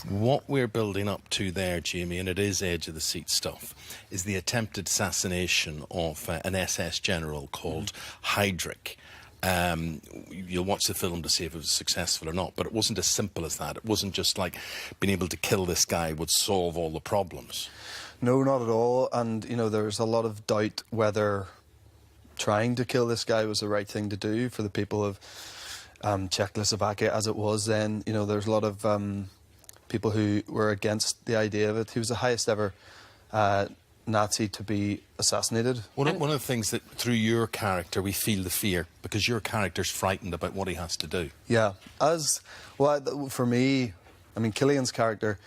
What we're building up to there, Jamie, and it is edge-of-the-seat stuff, is the attempted assassination of an SS general called Heydrich. You'll watch the film to see if it was successful or not, but it wasn't as simple as that. It wasn't just like being able to kill this guy would solve all the problems. No, not at all. And, you know, there's a lot of doubt whether trying to kill this guy was the right thing to do for the people of Czechoslovakia as it was then. You know, there's a lot of people who were against the idea of it. He was the highest ever Nazi to be assassinated. One of the things that, through your character, we feel the fear, because your character's frightened about what he has to do. Yeah. For me, I mean, Cillian's character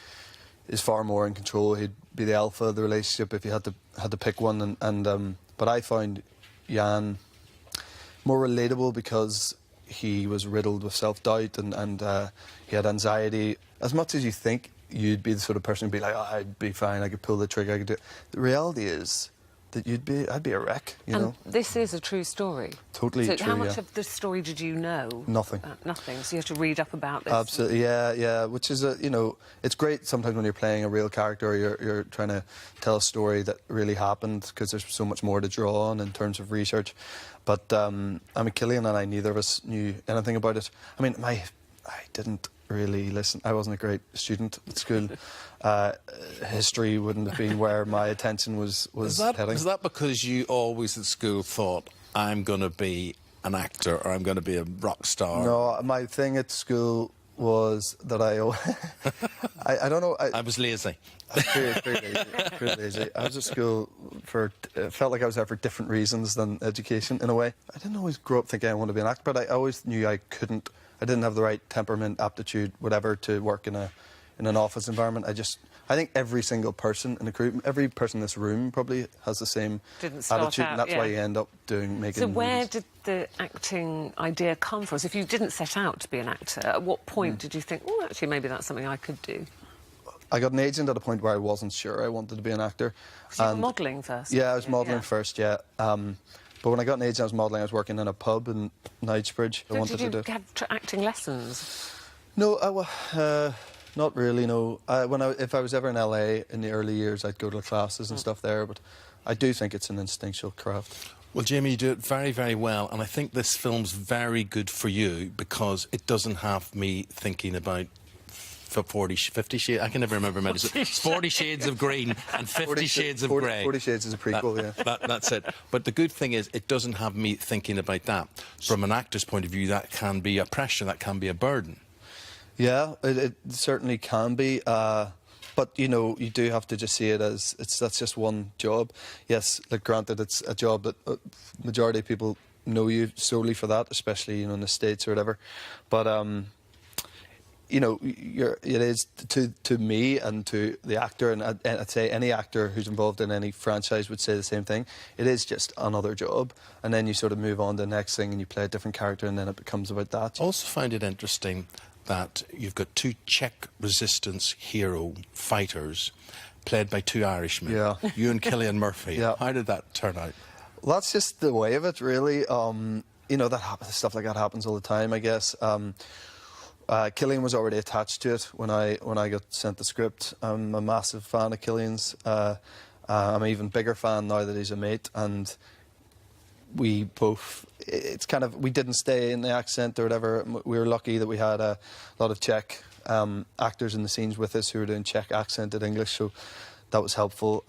is far more in control. He'd be the alpha of the relationship if you had to pick one. But I found Jan more relatable because he was riddled with self-doubt and he had anxiety. As much as you think you'd be the sort of person who'd be like, oh, I'd be fine, I could pull the trigger, I could do it. The reality is that I'd be a wreck, you know. This is a true story. Totally so true, how much of the story did you know? Nothing. Nothing. So you have to read up about this. Absolutely, yeah. Which is, you know, it's great sometimes when you're playing a real character or you're trying to tell a story that really happened, because there's so much more to draw on in terms of research. But, I mean, Cillian and I, neither of us knew anything about it. I mean, I didn't really listen. I wasn't a great student at school. History wouldn't have been where my attention was heading. Is that because you always at school thought, I'm going to be an actor or I'm going to be a rock star? No, my thing at school was that I don't know. I was lazy. Pretty lazy. I was at school felt like I was there for different reasons than education, in a way. I didn't always grow up thinking I wanted to be an actor, but I always knew I couldn't. I didn't have the right temperament, aptitude, whatever, to work in an office environment. I think every single person in the crew, every person in this room probably has the same attitude, and that's why you end up making So where movies. did the acting idea come from? So if you didn't set out to be an actor, at what point did you think, oh, actually, maybe that's something I could do? I got an agent at a point where I wasn't sure I wanted to be an actor. So you were modelling first? Yeah, I was modelling first, yeah. But when I got an agent, I was modelling. I was working in a pub in Knightsbridge. So did you have acting lessons? No, not really, no. If I was ever in LA in the early years, I'd go to the classes and stuff there, but I do think it's an instinctual craft. Well, Jamie, you do it very, very well, and I think this film's very good for you because it doesn't have me thinking about 50 Shades. I can never remember. 40 Shades of Green and 50 Shades of Grey. 40 Shades is a prequel, yeah. That's it. But the good thing is, it doesn't have me thinking about that. From an actor's point of view, that can be a pressure, that can be a burden. Yeah, it certainly can be. But, you know, you do have to just see it as that's just one job. Yes, like, granted, it's a job that majority of people know you solely for that, especially, you know, in the States or whatever. But, you know, it is to me and to the actor, and I'd say any actor who's involved in any franchise would say the same thing. It is just another job, and then you sort of move on to the next thing and you play a different character, and then it becomes about that. I also find it interesting that you've got two Czech resistance hero fighters played by two Irishmen. Yeah. You and Cillian Murphy. Yeah. How did that turn out? Well, that's just the way of it, really. You know, stuff like that happens all the time, I guess. Cillian was already attached to it when I got sent the script. I'm a massive fan of Cillian's. I'm an even bigger fan now that he's a mate, and we both, it's kind of, we didn't stay in the accent or whatever. We were lucky that we had a lot of Czech actors in the scenes with us who were doing Czech accented English, so that was helpful.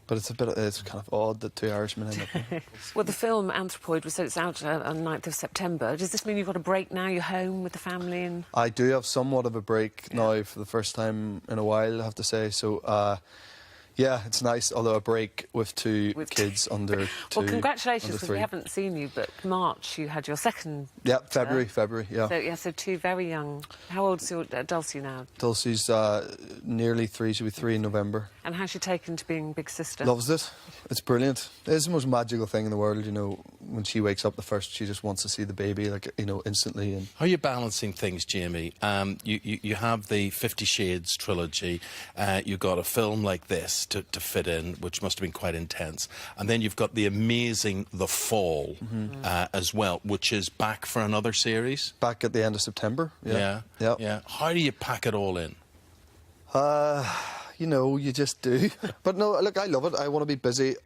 But it's kind of odd that two Irishmen end up. Well, the film Anthropoid it's out on 9th of September. Does this mean you've got a break now? You're home with the family? And I do have somewhat of a break now for the first time in a while, I have to say. So, yeah, it's nice, although a break with two kids under 2. Well, congratulations, under because 3. we haven't seen you, but March you had your second. Yeah, February, yeah. So two very young. How old's your Dulcie now? Dulcie's nearly 3, she'll be 3 in November. And how's she taken to being big sister? Loves it. It's brilliant. It's the most magical thing in the world, you know. When she wakes up she just wants to see the baby, like, you know, instantly. And how are you balancing things, Jamie? You have the 50 Shades trilogy. You've got a film like this to fit in, which must have been quite intense. And then you've got the amazing The Fall as well, which is back for another series. Back at the end of September. Yeah. How do you pack it all in? You know, you just do. But no, look, I love it. I want to be busy.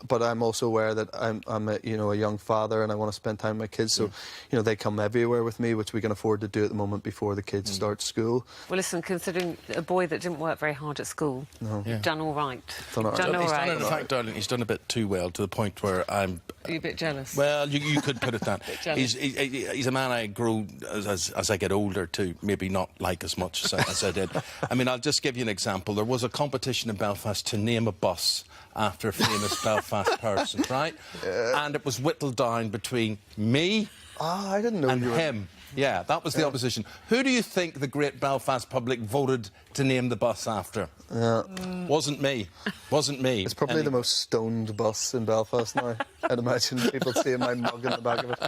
But I'm also aware that I'm a, you know, a young father, and I want to spend time with my kids. So, you know, they come everywhere with me, which we can afford to do at the moment before the kids start school. Well, listen, considering a boy that didn't work very hard at school, you've done all right. Done all right. Done all He's right. done it, in fact, darling, he's done a bit too well, to the point where I'm... Are you a bit jealous? Well, you could put it that. jealous. He's a man I grow as I get older to maybe not like as much as I did. I mean, I'll just give you an example. There was a competition in Belfast to name a bus after a famous Belfast person, right? And it was whittled down between me I didn't know and you were... him. Yeah, that was the opposition. Who do you think the great Belfast public voted to name the bus after? Wasn't me. Wasn't me. It's probably the most stoned bus in Belfast now. I'd imagine people seeing my mug in the back of it.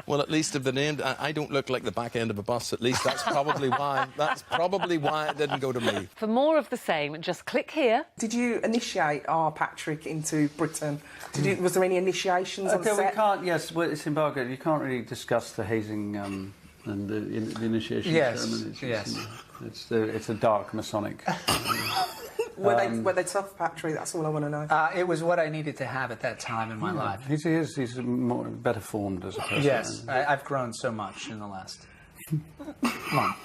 Well, at least if the name... I don't look like the back end of a bus, at least. That's probably why. That's probably why it didn't go to me. For more of the same, just click here. Did you initiate our Patrick into Britain? Was there any initiations on Okay, set? we can't. Yes, well, it's embargoed. You can't really discuss the hazing and the initiation ceremonies. Yes. It's a dark Masonic. Were they tough, Patrick? That's all I want to know. It was what I needed to have at that time in my life. He's better formed as a person. Yes, I've grown so much in the last month.